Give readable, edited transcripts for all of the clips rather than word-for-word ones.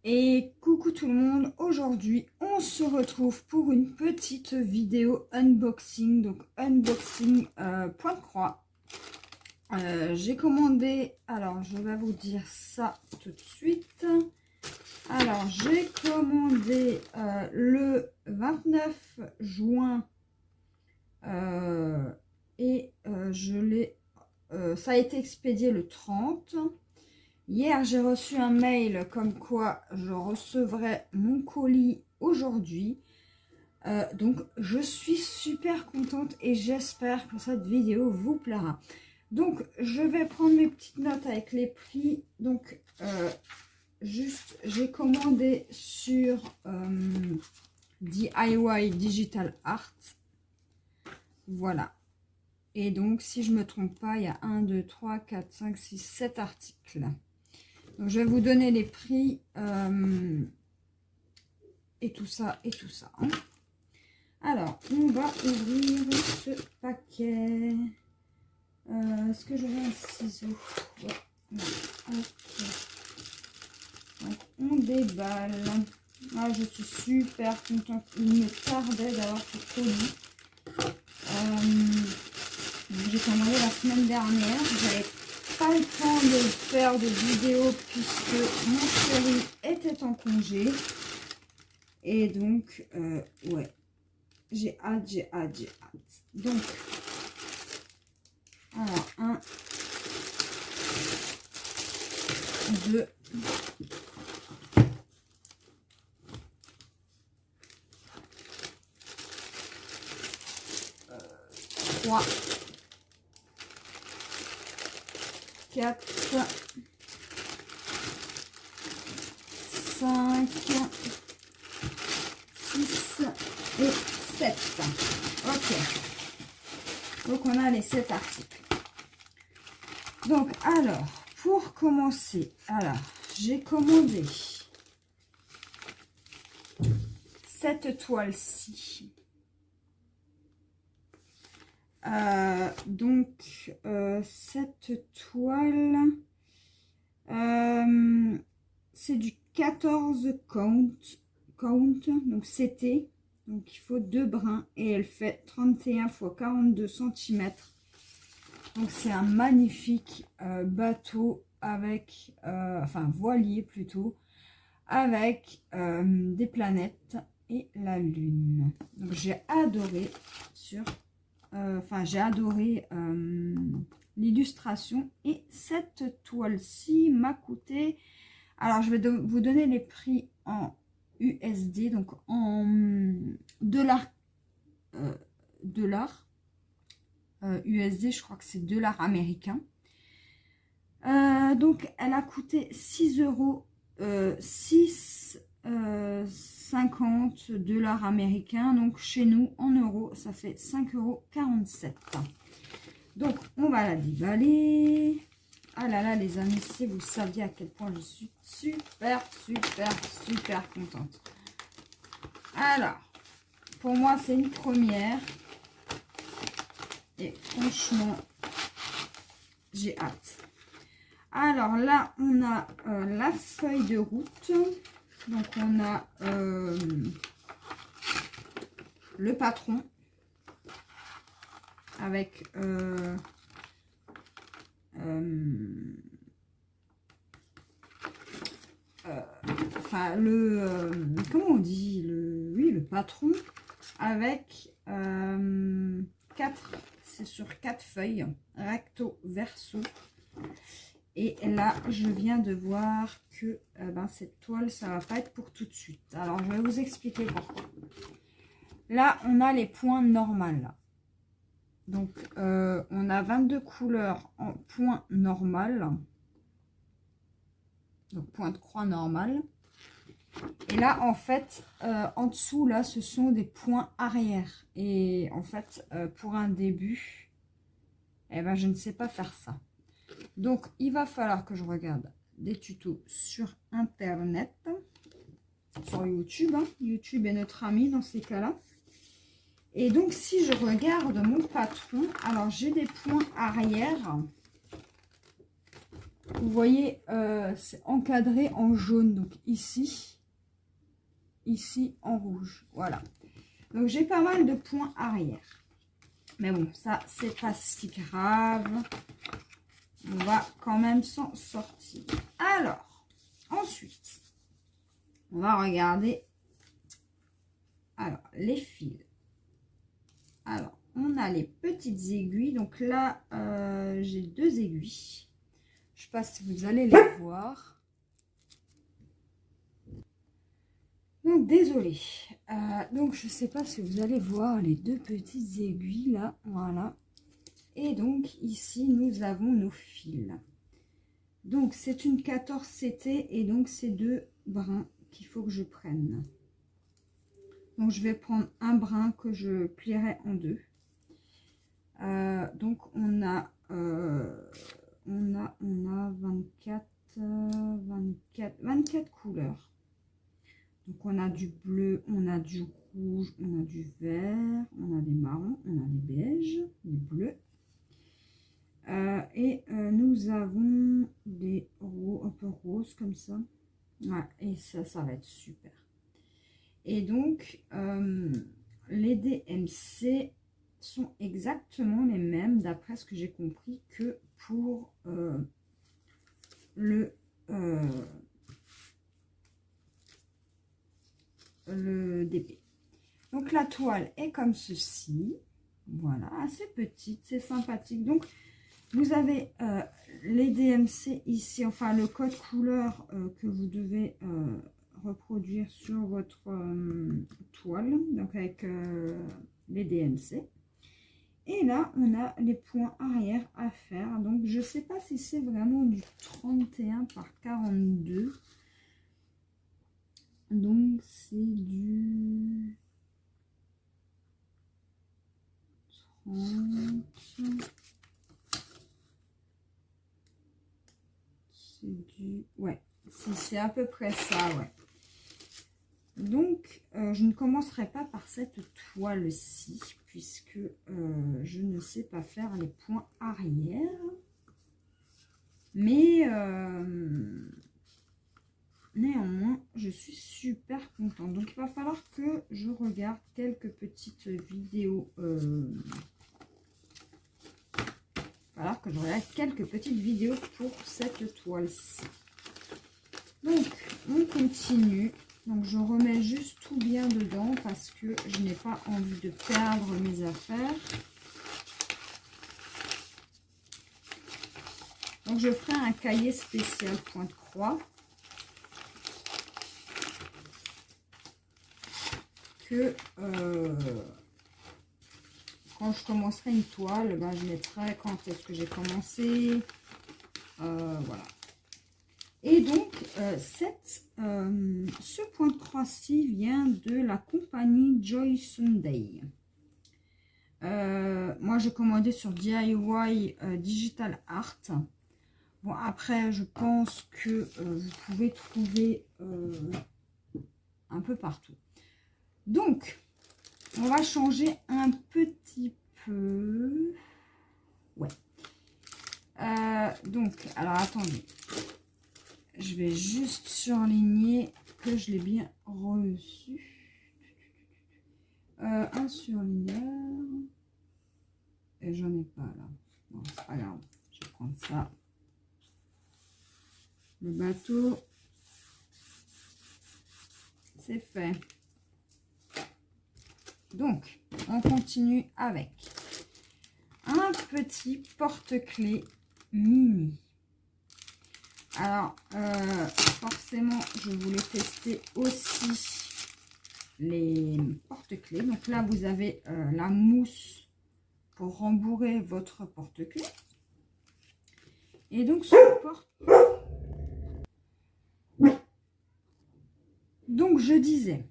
Et coucou tout le monde, aujourd'hui on se retrouve pour une petite vidéo unboxing, donc unboxing point de croix. J'ai commandé, alors je vais vous dire ça tout de suite. Alors j'ai commandé le 29 juin et ça a été expédié le 30. Hier, j'ai reçu un mail comme quoi je recevrais mon colis aujourd'hui. Donc, je suis super contente et j'espère que cette vidéo vous plaira. Donc, je vais prendre mes petites notes avec les prix. Donc, juste, j'ai commandé sur DIY Digital Art. Voilà. Et donc, si je ne me trompe pas, il y a 1, 2, 3, 4, 5, 6, 7 articles. Donc, je vais vous donner les prix et tout ça et tout ça. Hein. Alors, on va ouvrir ce paquet. Est-ce que j'aurai un ciseau? Ouais. Okay. Donc, on déballe. Ah, je suis super contente. Il me tardait d'avoir ce colis. J'ai commandé la semaine dernière. J'avais pas le temps de faire de vidéo puisque mon chéri était en congé. Et donc, ouais, j'ai hâte. Donc, alors, 1, 2, 3, 4, 5, 6 et 7. Ok. Donc, on a les 7 articles. Donc, alors, pour commencer, alors, j'ai commandé cette toile-ci. Donc, cette toile, c'est du 14 count, donc c'était, donc il faut 2 brins et elle fait 31 x 42 cm. Donc c'est un magnifique bateau avec, enfin voilier plutôt, avec des planètes et la lune. Donc j'ai adoré j'ai adoré l'illustration et cette toile-ci m'a coûté, alors je vais vous donner les prix en USD, donc en dollars USD, je crois que c'est dollars américains. Donc elle a coûté 6 euros, 6,50 dollars américains. Donc chez nous en euros ça fait 5,47 euros. Donc on va la déballer. Ah là là les amis, si vous saviez à quel point je suis super contente. Alors pour moi c'est une première et franchement j'ai hâte. Alors là, on a la feuille de route. Donc, on a le patron avec comment on dit, le patron avec 4, c'est sur 4 feuilles, recto verso. Et là, je viens de voir que cette toile, ça va pas être pour tout de suite. Alors, je vais vous expliquer pourquoi. Là, on a les points normales. Donc, on a 22 couleurs en point normal. Donc, point de croix normal. Et là, en fait, en dessous, là, ce sont des points arrière. Et en fait, pour un début, je ne sais pas faire ça. Donc, il va falloir que je regarde des tutos sur Internet, sur YouTube. Hein. YouTube est notre ami dans ces cas-là. Et donc, si je regarde mon patron, alors j'ai des points arrière. vous voyez, c'est encadré en jaune. Donc ici en rouge. Voilà. Donc j'ai pas mal de points arrière. Mais bon, ça, c'est pas si grave. On va quand même s'en sortir. Alors, ensuite, on va regarder alors les fils. Alors, on a les petites aiguilles. Donc là, j'ai 2 aiguilles. Je ne sais pas si vous allez les voir. Donc, désolé. Donc, je ne sais pas si vous allez voir les 2 petites aiguilles là. Voilà. Et donc, ici, nous avons nos fils. Donc, c'est une 14 CT et donc, c'est 2 brins qu'il faut que je prenne. Donc, je vais prendre un brin que je plierai en 2. Donc, on a 24 couleurs. Donc, on a du bleu, on a du rouge, on a du vert, on a des marrons, on a des beiges, des bleus. Nous avons des un peu roses comme ça. Ouais, et ça va être super. Et donc, les DMC sont exactement les mêmes, d'après ce que j'ai compris, que pour le DP. Donc, la toile est comme ceci. Voilà, assez petite, c'est sympathique. Donc, vous avez les DMC ici, enfin le code couleur que vous devez reproduire sur votre toile, donc avec les DMC. Et là, on a les points arrière à faire. Donc, je ne sais pas si c'est vraiment du 31 par 42. Donc, c'est du 30. Ouais, c'est à peu près ça, ouais. Donc, je ne commencerai pas par cette toile-ci, puisque je ne sais pas faire les points arrière. Mais, néanmoins, je suis super contente. Donc, il va falloir que je regarde quelques petites vidéos. Pour cette toile-ci. Donc, on continue. Donc, je remets juste tout bien dedans parce que je n'ai pas envie de perdre mes affaires. Donc, je ferai un cahier spécial pointe croix. Que quand je commencerai une toile, ben, je mettrai quand est-ce que j'ai commencé. Voilà. Et donc, ce point de croix-ci vient de la compagnie Joy Sunday. Moi, j'ai commandé sur DIY Digital Art. Bon, après, je pense que vous pouvez trouver un peu partout. Donc, on va changer un petit peu. Ouais. Donc, alors, attendez. Je vais juste surligner que je l'ai bien reçu. Un surligneur. Et j'en ai pas là. Bon, c'est pas grave. Je vais prendre ça. Le bateau. C'est fait. Donc, on continue avec un petit porte-clés mini. Alors, forcément, je voulais tester aussi les porte-clés. Donc là, vous avez la mousse pour rembourrer votre porte-clés. Et donc, donc, je disais,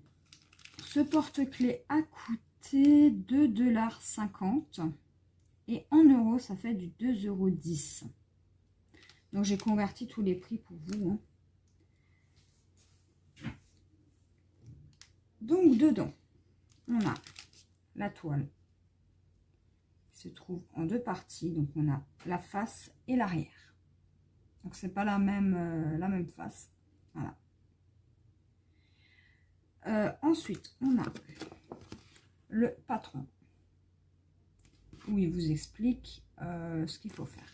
ce porte-clés a coûté 2,50 $. Et en euros, ça fait du 2,10 €. Donc, j'ai converti tous les prix pour vous. Hein. Donc, dedans, on a la toile qui se trouve en 2 parties. Donc, on a la face et l'arrière. Donc, c'est pas la même face. Voilà. Ensuite, on a le patron, où il vous explique ce qu'il faut faire.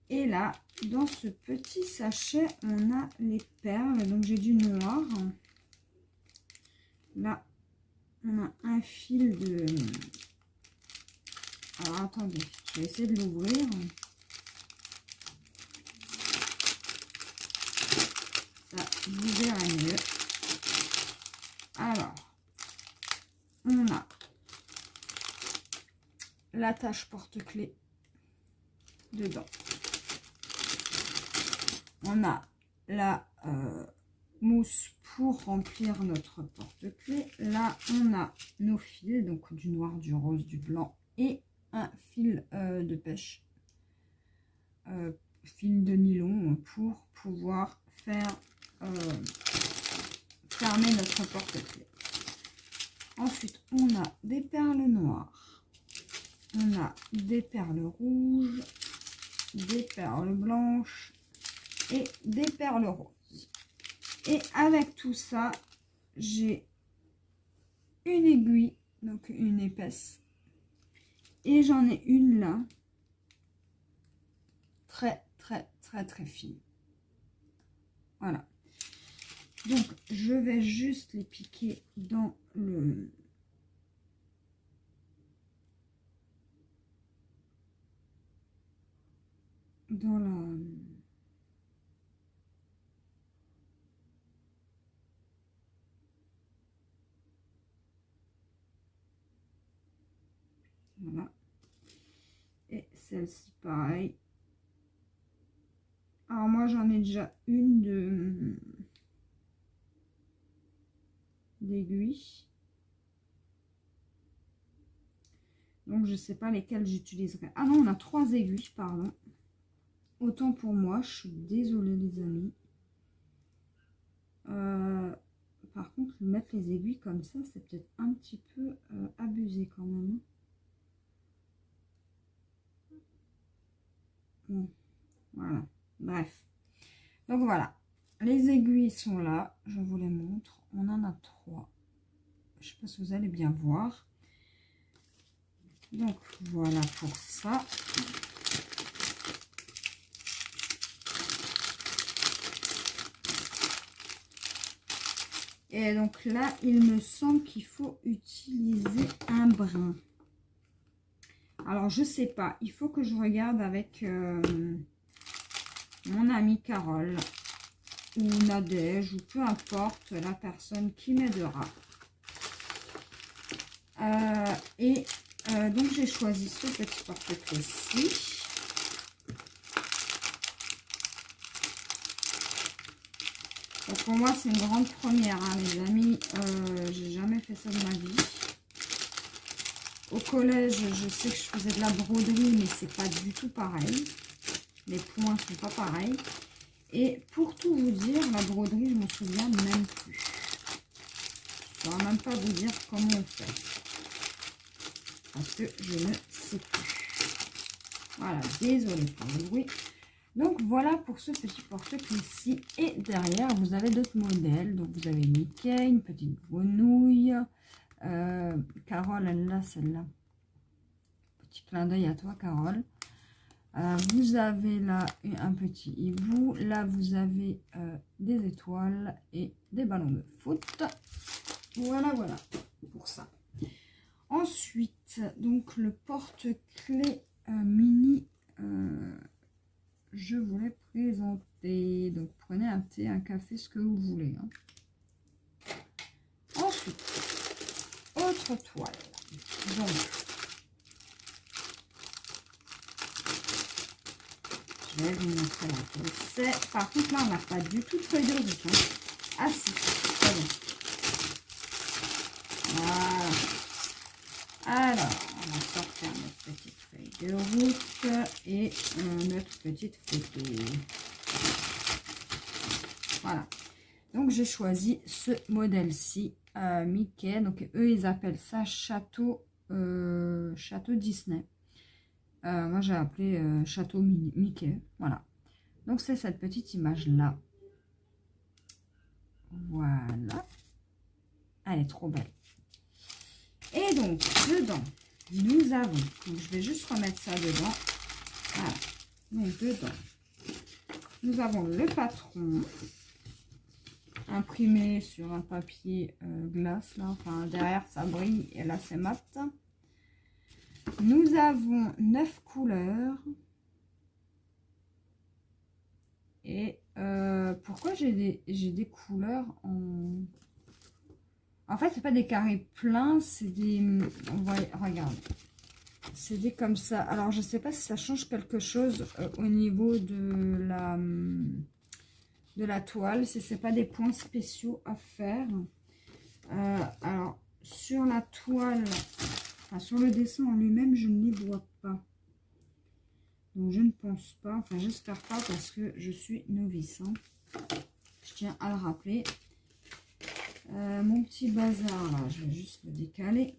Et là, dans ce petit sachet, on a les perles. Donc, j'ai du noir. Là, on a un fil de... Alors, attendez, je vais essayer de l'ouvrir. Ça, vous verrez mieux. Alors, on a l'attache porte-clés dedans. On a la mousse pour remplir notre porte-clés. Là, on a nos fils, donc du noir, du rose, du blanc et un fil de pêche, fil de nylon pour pouvoir faire fermer notre porte-clés. Ensuite, on a des perles noires, on a des perles rouges, des perles blanches et des perles roses. Et avec tout ça, j'ai une aiguille, donc une épaisse, et j'en ai une là, très fine. Voilà. Donc, je vais juste les piquer dans le... dans la... Voilà. Et celle-ci, pareil. Alors, moi, j'en ai déjà une d'aiguille. Donc, je ne sais pas lesquelles j'utiliserai. Ah non, on a 3 aiguilles, pardon. Autant pour moi, je suis désolée, les amis. Par contre, mettre les aiguilles comme ça, c'est peut-être un petit peu abusé quand même. Bon, voilà, bref. Donc voilà, les aiguilles sont là, je vous les montre. On en a 3. Je ne sais pas si vous allez bien voir. Donc voilà pour ça. Et donc là, il me semble qu'il faut utiliser un brin. Alors, je sais pas. Il faut que je regarde avec mon amie Carole ou Nadège ou peu importe la personne qui m'aidera. Donc, j'ai choisi ce petit porte-clés-ci. Donc, pour moi, c'est une grande première, hein, les amis. J'ai jamais fait ça de ma vie. Au collège, je sais que je faisais de la broderie, mais c'est pas du tout pareil. Les points sont pas pareils. Et pour tout vous dire, la broderie, je m'en souviens même plus. Je ne saurais même pas vous dire comment on fait. Parce que je ne sais plus. Voilà, désolée pour le bruit. Donc voilà pour ce petit porte-clés-ci. Et derrière, vous avez d'autres modèles. Donc vous avez Mickey, une petite grenouille. Carole, elle a celle-là. Petit clin d'œil à toi, Carole. Vous avez là un petit hibou. Là, vous avez des étoiles et des ballons de foot. Voilà, voilà pour ça. Ensuite, donc le porte-clés mini, je vous l'ai présenté. Donc, prenez un thé, un café, ce que vous voulez. Hein. Ensuite, autre toile. Donc, je vais vous montrer laquelle c'est. Par contre, là, on n'a pas du tout de feuille de route. Hein. Ah si, c'est bon. Voilà. Alors, on va sortir notre petite feuille de route et notre petite photo. Voilà. Donc, j'ai choisi ce modèle-ci, Mickey. Donc, eux, ils appellent ça Château Disney. Moi, j'ai appelé Château Mickey. Voilà. Donc, c'est cette petite image-là. Voilà. Elle est trop belle. Et donc, dedans, nous avons... Donc, je vais juste remettre ça dedans. Voilà. Donc, dedans, nous avons le patron imprimé sur un papier glace. Là. Enfin, derrière, ça brille. Et là, c'est mat. Nous avons 9 couleurs. Et pourquoi j'ai des couleurs en... En fait, c'est pas des carrés pleins, c'est des... On va... Regarde. C'est des comme ça. Alors, je sais pas si ça change quelque chose au niveau de la toile. Si c'est pas des points spéciaux à faire. Alors, sur la toile... Enfin, sur le dessin en lui-même, je ne les vois pas. Donc, je ne pense pas. Enfin, j'espère pas parce que je suis novice. Hein. Je tiens à le rappeler. Mon petit bazar, là, je vais juste le décaler.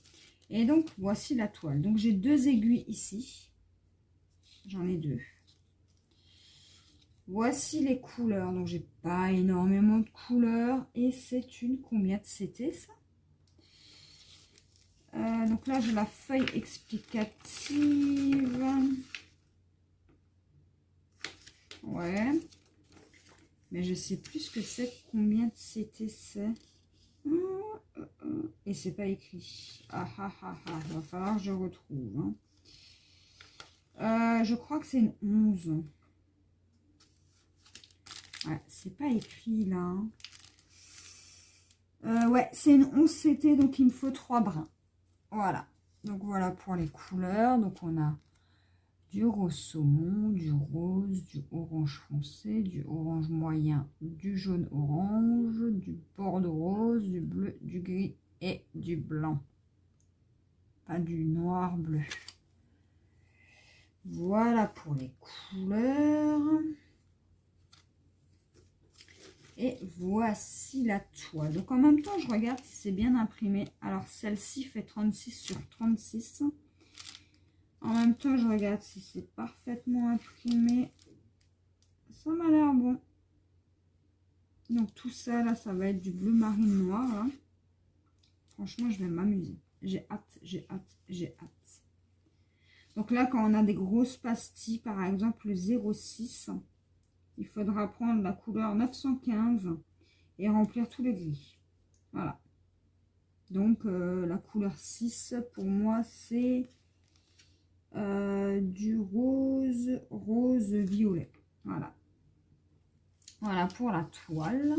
Et donc, voici la toile. Donc, j'ai 2 aiguilles ici. J'en ai 2. Voici les couleurs. Donc, j'ai pas énormément de couleurs. Et c'est une... Combien de c'était, ça? Donc là, j'ai la feuille explicative. Ouais. Mais je sais plus ce que c'est, combien de CT c'est. Et c'est pas écrit. Ah ah ah ah. Il va falloir que je retrouve. Hein. Je crois que c'est une 11. Ouais, c'est pas écrit là. Ouais, c'est une 11 CT, donc il me faut 3 brins. Voilà. Donc voilà pour les couleurs. Donc on a du rose saumon, du rose, du orange foncé, du orange moyen, du jaune orange, du bordeaux rose, du bleu, du gris et du blanc. Pas du noir bleu. Voilà pour les couleurs. Et voici la toile. Donc en même temps, je regarde si c'est bien imprimé. Alors celle-ci fait 36 sur 36. En même temps, je regarde si c'est parfaitement imprimé. Ça m'a l'air bon. Donc tout ça, là, ça va être du bleu marine noir. Là. Franchement, je vais m'amuser. J'ai hâte, j'ai hâte, j'ai hâte. Donc là, quand on a des grosses pastilles, par exemple le 06, il faudra prendre la couleur 915 et remplir tout le gris. Voilà. Donc la couleur 6, pour moi, c'est... du rose violet. Voilà. Voilà pour la toile.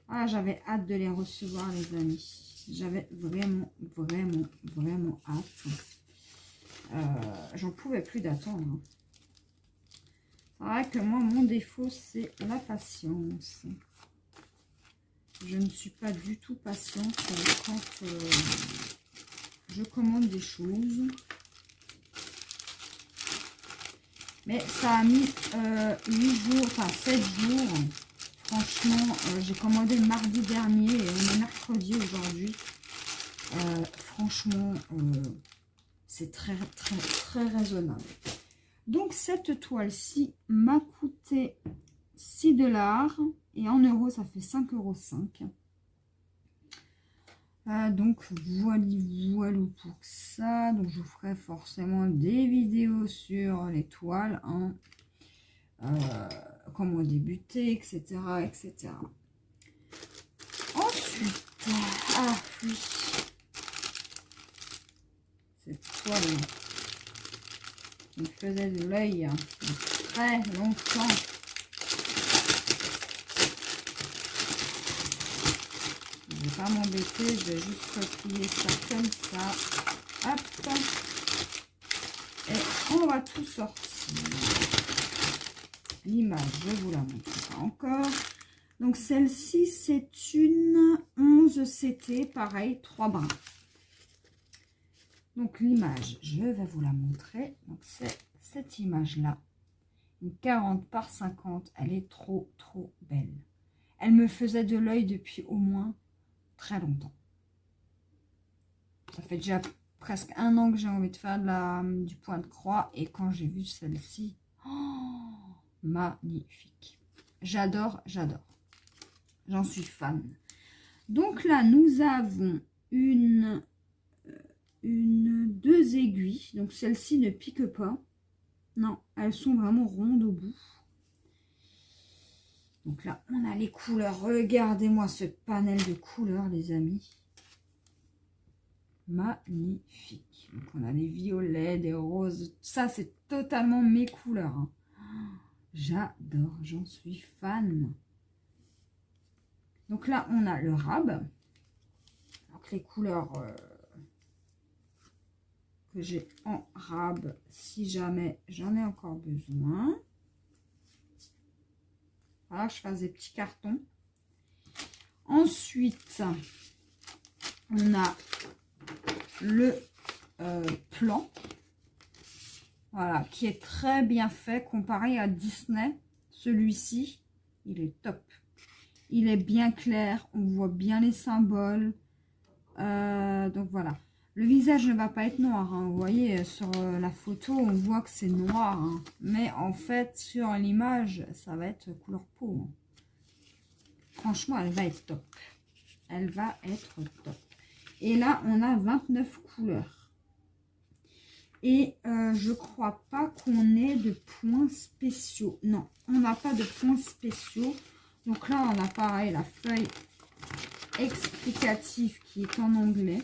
Ah, j'avais hâte de les recevoir, les amis. J'avais vraiment, vraiment, vraiment hâte. J'en pouvais plus d'attendre. Hein. C'est vrai que moi, mon défaut, c'est la patience. Je ne suis pas du tout patiente quand... je commande des choses. Mais ça a mis 8 jours, enfin 7 jours. Franchement, j'ai commandé mardi dernier et on est mercredi aujourd'hui. Franchement, c'est très, très, très raisonnable. Donc, cette toile-ci m'a coûté 6 $. Et en euros, ça fait 5,05 €. Donc voilà pour ça. Donc je vous ferai forcément des vidéos sur les toiles, hein. Comment débuter, etc., etc. Ensuite, ah oui, cette toile qui me faisait de l'œil très longtemps. Je ne vais pas m'embêter, je vais juste replier ça comme ça. Hop. Et on va tout sortir. L'image, je vous la montre pas encore. Donc celle-ci, c'est une 11 CT, pareil, 3 brins. Donc l'image, je vais vous la montrer. Donc c'est cette image-là. Une 40 par 50, elle est trop, trop belle. Elle me faisait de l'œil depuis au moins très longtemps. Ça fait déjà presque 1 an que j'ai envie de faire du point de croix. Et quand j'ai vu celle-ci, oh, magnifique. J'adore, j'adore. J'en suis fan. Donc là, nous avons deux aiguilles. Donc celle-ci ne pique pas. Non, elles sont vraiment rondes au bout. Donc là, on a les couleurs. Regardez-moi ce panel de couleurs, les amis. Magnifique. Donc on a des violets, des roses. Ça, c'est totalement mes couleurs. Hein. J'adore, j'en suis fan. Donc là, on a le rab. Donc les couleurs que j'ai en rab, si jamais j'en ai encore besoin. Voilà, je fasse des petits cartons. Ensuite, on a le plan. Voilà, qui est très bien fait comparé à Disney. Celui-ci, il est top. Il est bien clair, on voit bien les symboles. Donc voilà. Le visage ne va pas être noir. Hein. Vous voyez, sur la photo, on voit que c'est noir. Hein. Mais en fait, sur l'image, ça va être couleur peau. Hein. Franchement, elle va être top. Elle va être top. Et là, on a 29 couleurs. Et je crois pas qu'on ait de points spéciaux. Non, on n'a pas de points spéciaux. Donc là, on a pareil la feuille explicative qui est en anglais.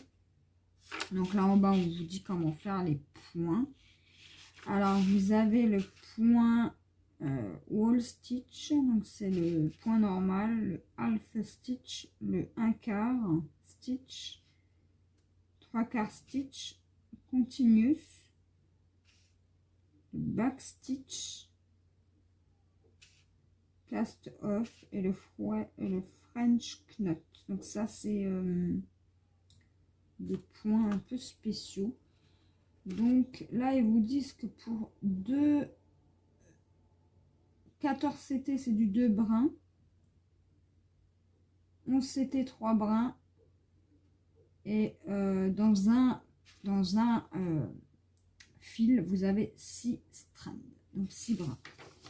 Donc là en bas, on vous dit comment faire les points. Alors, vous avez le point wall stitch. Donc, c'est le point normal, le half stitch, le 1/4 stitch, 3/4 stitch, continuous, le back stitch, cast off et le French knot. Donc ça c'est des points un peu spéciaux. Donc là ils vous disent que pour 14 CT c'est du 2 brins, 11 CT 3 brins et dans un fil vous avez 6 strands, donc 6 brins.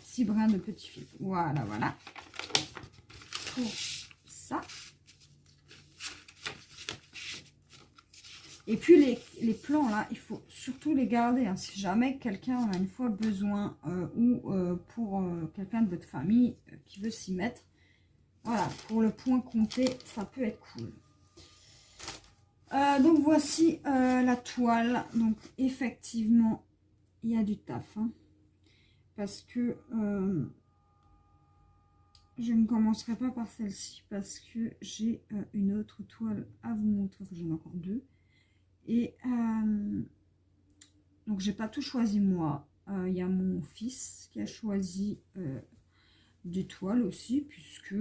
6 brins de petits fils. Voilà, voilà. Pour ça. Et puis les plans là, il faut surtout les garder. Hein, si jamais quelqu'un en a une fois besoin pour quelqu'un de votre famille qui veut s'y mettre. Voilà, pour le point compté, ça peut être cool. Donc voici la toile. Donc effectivement, il y a du taf. Hein. Parce que je ne commencerai pas par celle-ci parce que j'ai une autre toile à vous montrer. J'en ai encore 2. Et donc j'ai pas tout choisi moi. Il y a mon fils qui a choisi des toiles aussi puisque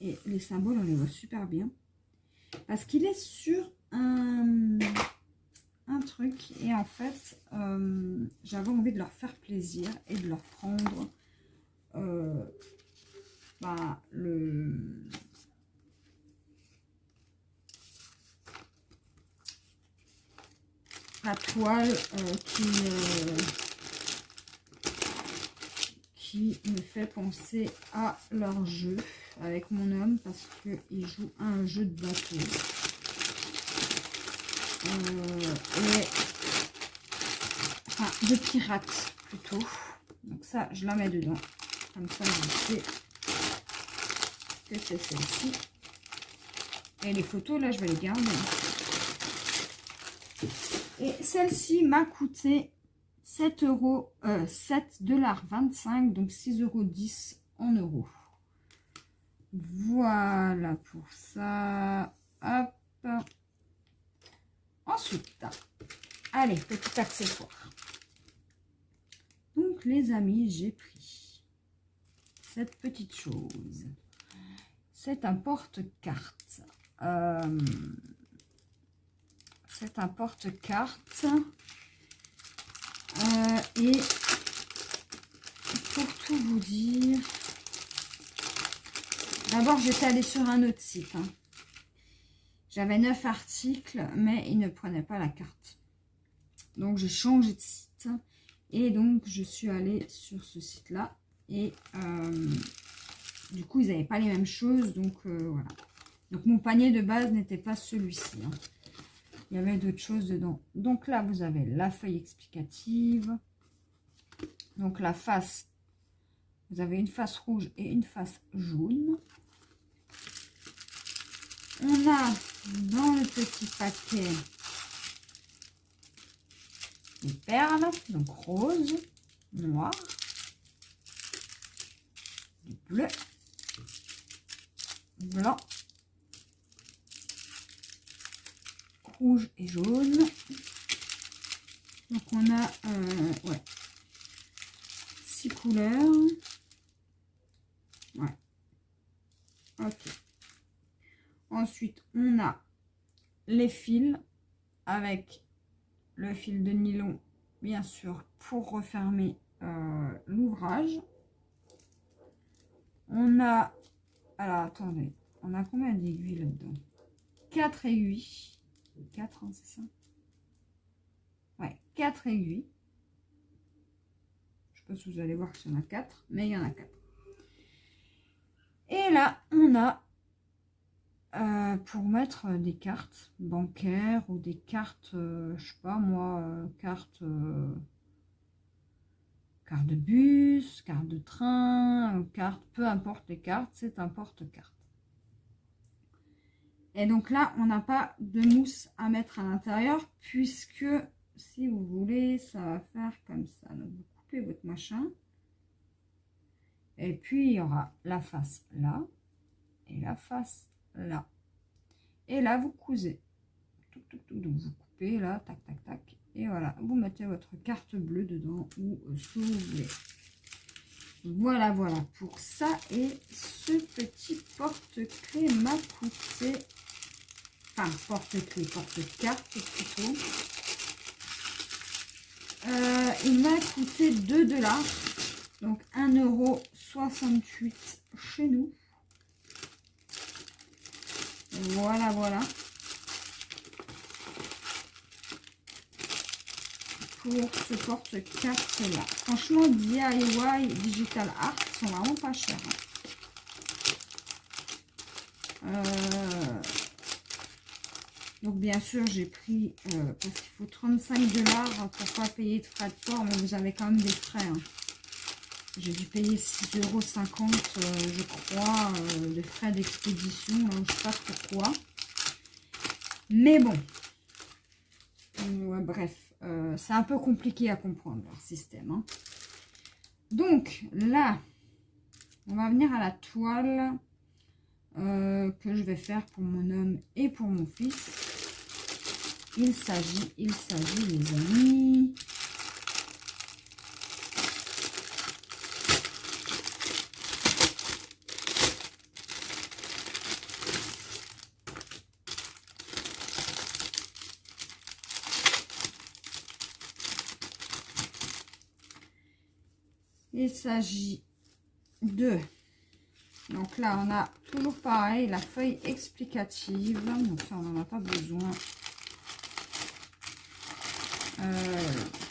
et les symboles on les voit super bien parce qu'il est sur un truc et en fait j'avais envie de leur faire plaisir et de leur prendre la toile qui me fait penser à leur jeu avec mon homme parce qu'il joue à un jeu de bateau. Enfin, de pirates plutôt. Donc ça, je la mets dedans. Comme ça, je sais que c'est celle-ci. Et les photos, là, je vais les garder. Et celle-ci m'a coûté 7,25 €, donc 6,10 € en euros. Voilà pour ça. Hop. Ensuite, allez, petit accessoire. Donc, les amis, j'ai pris cette petite chose. C'est un porte-carte. C'est un porte-carte. Et pour tout vous dire, d'abord, j'étais allée sur un autre site. Hein. J'avais 9 articles, mais ils ne prenaient pas la carte. Donc, j'ai changé de site. Et donc, je suis allée sur ce site-là. Et du coup, ils n'avaient pas les mêmes choses. Donc, voilà. Donc, mon panier de base n'était pas celui-ci. Hein. Il y avait d'autres choses dedans. Donc là, vous avez la feuille explicative. Donc, la face. Vous avez une face rouge et une face jaune. On a dans le petit paquet des perles, donc rose, noir, bleu, blanc, rouge et jaune. Donc on a 6 couleurs. Ouais. Ok. Ensuite, on a les fils avec le fil de nylon, bien sûr, pour refermer l'ouvrage. On a, alors attendez, on a combien d'aiguilles là-dedans? 4 aiguilles. 4, hein, c'est ça? Ouais, 4 aiguilles. Je ne sais pas si vous allez voir qu'il y en a 4, mais il y en a 4. Et là, on a pour mettre des cartes bancaires ou des cartes, je sais pas moi, carte de bus, carte de train, carte, peu importe les cartes, c'est un porte-carte. Et donc là, on n'a pas de mousse à mettre à l'intérieur, puisque si vous voulez, ça va faire comme ça. Donc vous coupez votre machin. Et puis il y aura la face là et la face là. Et là, vous cousez. Donc, vous coupez là, tac, tac, tac. Et voilà, vous mettez votre carte bleue dedans ou ce que vous voulez. Voilà, voilà pour ça. Et ce petit porte-clés m'a coûté... Enfin, porte-clés, porte-carte plutôt. Il m'a coûté 2 $. Donc, 1,68 € chez nous. Voilà, voilà. Pour ce porte-carte là. Franchement, DIY Digital Art sont vraiment pas chers. Donc bien sûr, j'ai pris parce qu'il faut 35 $ pour pas payer de frais de port, mais vous avez quand même des frais. Hein. J'ai dû payer 6,50 €, je crois, de frais d'expédition. Je ne sais pas pourquoi. Mais bon. Bref. C'est un peu compliqué à comprendre leur système. Hein. Donc là, on va venir à la toile que je vais faire pour mon homme et pour mon fils. Il s'agit les amis. Il s'agit de... Donc là, on a toujours pareil, la feuille explicative. Donc ça, on n'en a pas besoin.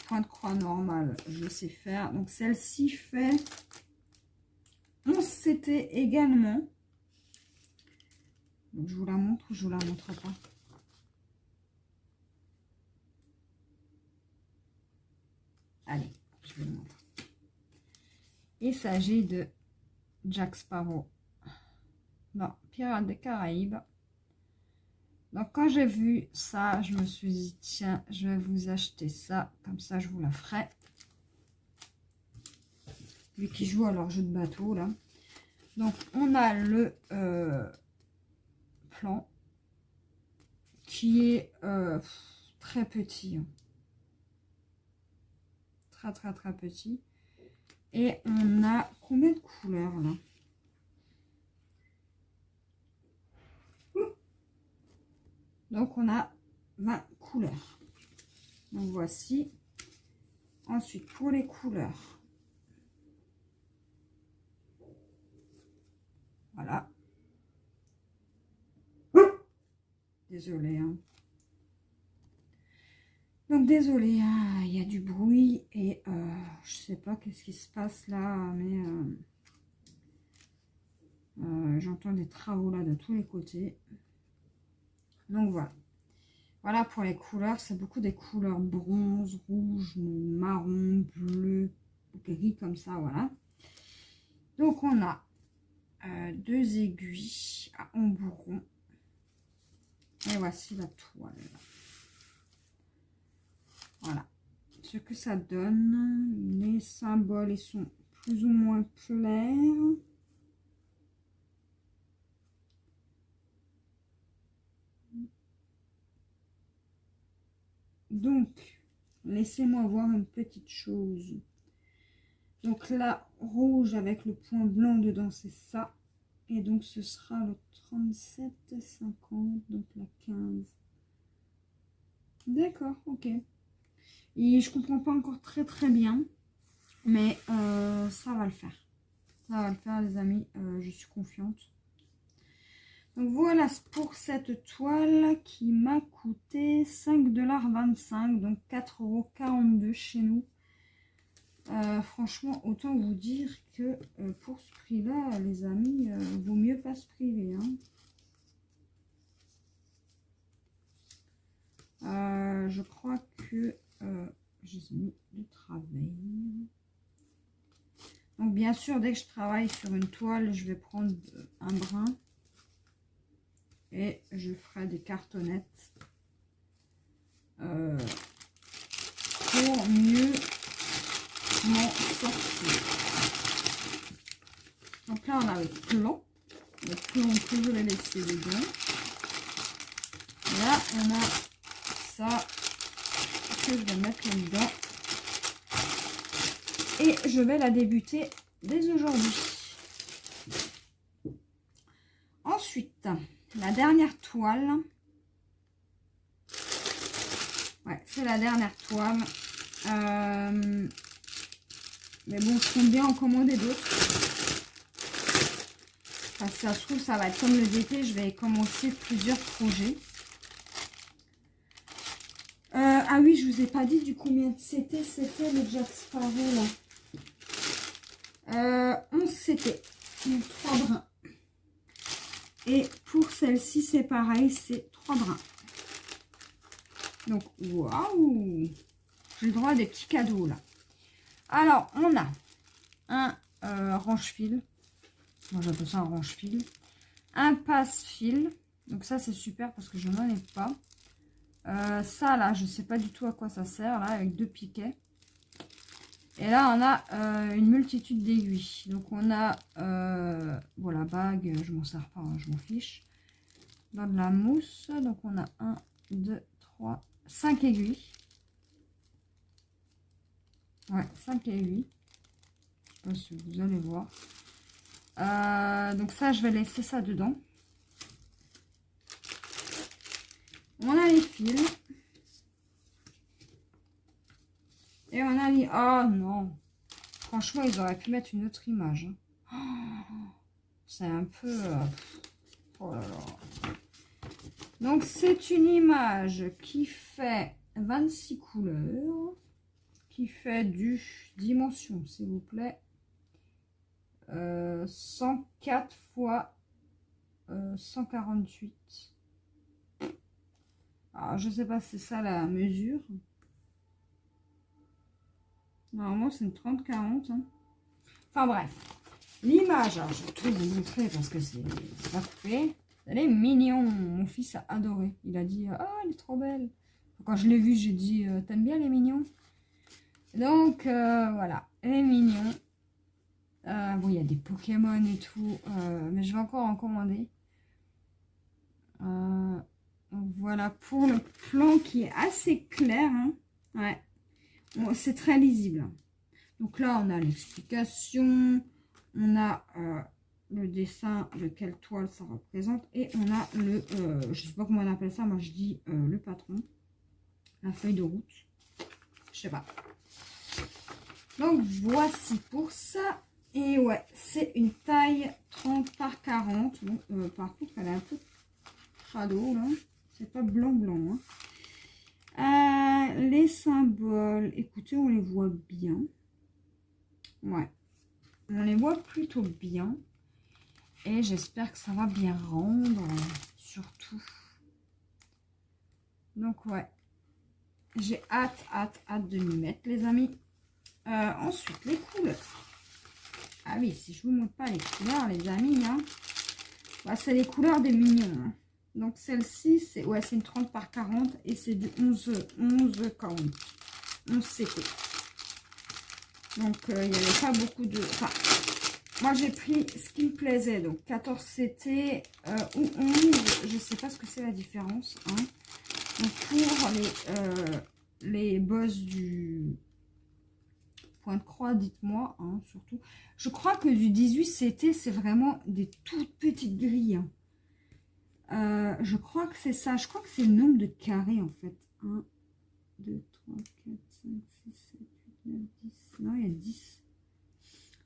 Point de croix normal, je sais faire. Donc celle-ci fait 11 CT également. Donc, je vous la montre ou je vous la montre pas? Allez, je vous le montre. Il s'agit de Jack Sparrow dans Pirates des Caraïbes. Donc quand j'ai vu ça, je me suis dit tiens, je vais vous acheter ça, comme ça je vous la ferai. Lui qui joue à leur jeu de bateau là. Donc on a le plan qui est très petit. Hein. Très petit. Et on a combien de couleurs là? Donc on a 20 couleurs. Donc voici. Ensuite pour les couleurs. Voilà. Désolée. Hein. Donc désolée, hein, il y a du bruit et je sais pas qu'est-ce qui se passe là, mais j'entends des travaux là de tous les côtés. Donc voilà. Voilà pour les couleurs, c'est beaucoup des couleurs bronze, rouge, marron, bleu, gris comme ça, voilà. Donc on a 2 aiguilles à embourron. Et voici la toile. Voilà ce que ça donne. Les symboles, ils sont plus ou moins clairs. Donc, laissez-moi voir une petite chose. Donc là, rouge avec le point blanc dedans, c'est ça. Et donc, ce sera le 37,50, donc la 15. D'accord, ok. Et je comprends pas encore très bien, mais ça va le faire. Ça va le faire, les amis, je suis confiante. Donc voilà pour cette toile qui m'a coûté 5,25 $, donc 4,42 € chez nous. Franchement, autant vous dire que pour ce prix-là, les amis, vaut mieux pas se priver. Hein. Je crois que j'ai mis du travail. Donc bien sûr, dès que je travaille sur une toile, je vais prendre un brin. Et je ferai des cartonnettes pour mieux m'en sortir. Donc là, on a le plan. Le plan que je vais laisser dedans. Et là, on a ça que je vais mettre là-dedans. Et je vais la débuter dès aujourd'hui. Ensuite, la dernière toile. Ouais, c'est la dernière toile. Mais bon, je compte bien en commander d'autres. Parce que ça se trouve, ça va être comme le DT. Je vais commencer plusieurs projets. Ah oui, je vous ai pas dit du combien c'était. C'était le Jack Sparrow là. 11 CP. Donc 3 brins. Et pour celle-ci, c'est pareil, c'est 3 brins. Donc, waouh! J'ai le droit à des petits cadeaux, là. Alors, on a un range-fil. Moi, j'appelle ça un range-fil. Un passe-fil. Donc, ça, c'est super parce que je n'en ai pas. Ça, là, je ne sais pas du tout à quoi ça sert, là, avec 2 piquets. Et là, on a une multitude d'aiguilles. Donc, on a, bon, la bague, je m'en sers pas, hein, je m'en fiche. Dans de la mousse, donc on a 1, 2, 3, 5 aiguilles. Ouais, 5 aiguilles. Je sais pas si vous allez voir. Donc ça, je vais laisser ça dedans. On a les fils. Et on a les... Oh non! Franchement, ils auraient pu mettre une autre image. Hein. Oh, c'est un peu... Oh là là. Donc, c'est une image qui fait 26 couleurs. Qui fait du dimension, s'il vous plaît. 104 fois 148. Alors, je sais pas si c'est ça la mesure. Normalement, c'est une 30-40. Hein. Enfin, bref. L'image, je vais tout vous montrer parce que c'est pas coupé. Elle est mignon. Mon fils a adoré. Il a dit, ah, elle est trop belle. Quand je l'ai vue, j'ai dit, t'aimes bien les mignons? Donc, voilà. Elle est mignon. Bon, il y a des Pokémon et tout. Mais je vais encore en commander. Voilà pour le plan qui est assez clair. Hein. Ouais. Bon, c'est très lisible. Donc là, on a l'explication. On a le dessin de quelle toile ça représente. Et on a le... je sais pas comment on appelle ça. Moi, je dis le patron. La feuille de route. Je sais pas. Donc, voici pour ça. Et ouais, c'est une taille 30 par 40. Donc, par contre, elle est un peu crado, là. C'est pas blanc. Hein. Les symboles, écoutez, on les voit bien. Ouais. On les voit plutôt bien. Et j'espère que ça va bien rendre, surtout. Donc, ouais. J'ai hâte de m'y mettre, les amis. Ensuite, les couleurs. Ah oui, si je vous montre pas les couleurs, les amis, hein, bah, c'est les couleurs des mignons. Hein. Donc, celle-ci, c'est une 30 par 40 et c'est du 11 40. 11 CP. Donc, il n'y avait pas beaucoup de... Enfin, moi, j'ai pris ce qui me plaisait. Donc, 14 CT ou 11. Je ne sais pas ce que c'est la différence. Hein. Donc, pour les boss du point de croix, dites-moi, hein, surtout. Je crois que du 18 CT, c'est vraiment des toutes petites grilles. Hein. Je crois que c'est ça. Je crois que c'est le nombre de carrés, en fait. 1, 2, 3, 4, 5, 6, 7, 8, 9, 10. Non, il y a 10.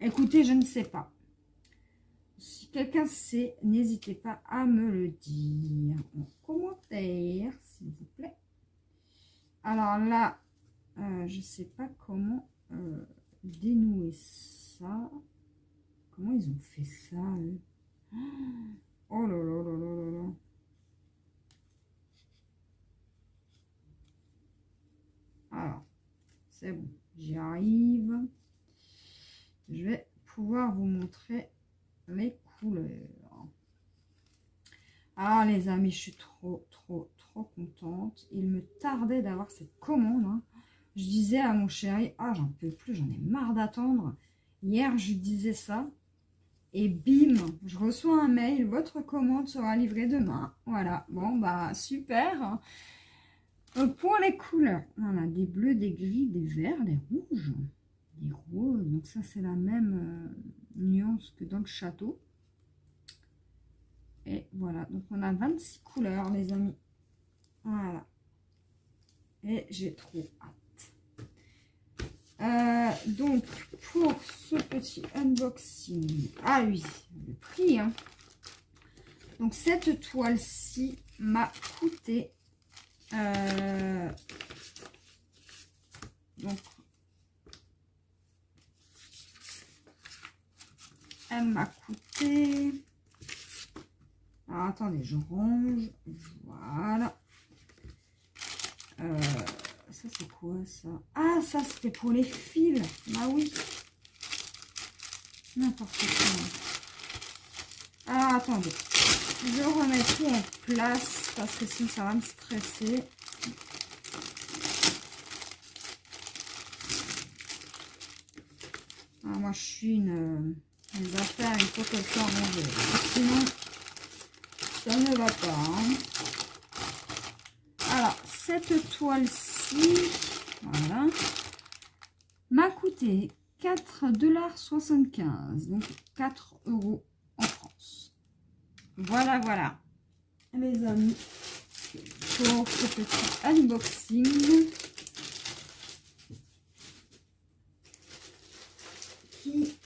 Écoutez, je ne sais pas. Si quelqu'un sait, n'hésitez pas à me le dire en commentaire, s'il vous plaît. Alors là, je ne sais pas comment dénouer ça. Comment ils ont fait ça, eux? Oh là là là là là là. Alors, c'est bon, j'y arrive. Je vais pouvoir vous montrer les couleurs. Ah les amis, je suis trop contente. Il me tardait d'avoir cette commande. Hein. Je disais à mon chéri, ah j'en peux plus, j'en ai marre d'attendre. Hier je disais ça. Et bim, je reçois un mail, votre commande sera livrée demain. Voilà, bon bah super. Pour les couleurs, on a des bleus, des gris, des verts, des rouges. Des roses, donc ça c'est la même nuance que dans le château. Et voilà, donc on a 26 couleurs les amis. Voilà. Et j'ai trop hâte. Donc pour ce petit unboxing, ah oui, le prix. Hein. Donc cette toile-ci m'a coûté donc elle m'a coûté. Alors, attendez, je range. Voilà. Ça, c'est quoi, ça? Ah, ça, c'était pour les fils. Bah oui. N'importe quoi. Alors, attendez. Je remets tout en place parce que sinon, ça va me stresser. Alors, moi, je suis une... les affaires, il faut qu'elles soient rangées. Sinon... ça ne va pas. Hein. Alors, cette toile-ci, voilà, m'a coûté 4,75 $. Donc, 4 € en France. Voilà, voilà. Les amis, pour ce petit unboxing. Qui...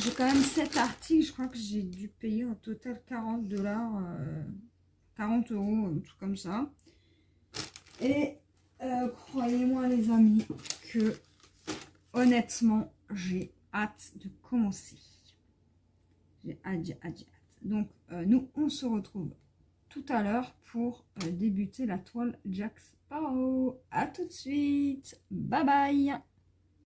j'ai quand même 7 articles, je crois que j'ai dû payer en total 40 $, 40 €, un truc comme ça. Et croyez-moi les amis que honnêtement, j'ai hâte de commencer. J'ai hâte. Donc nous, on se retrouve tout à l'heure pour débuter la toile Jack Sparrow. À tout de suite, bye bye.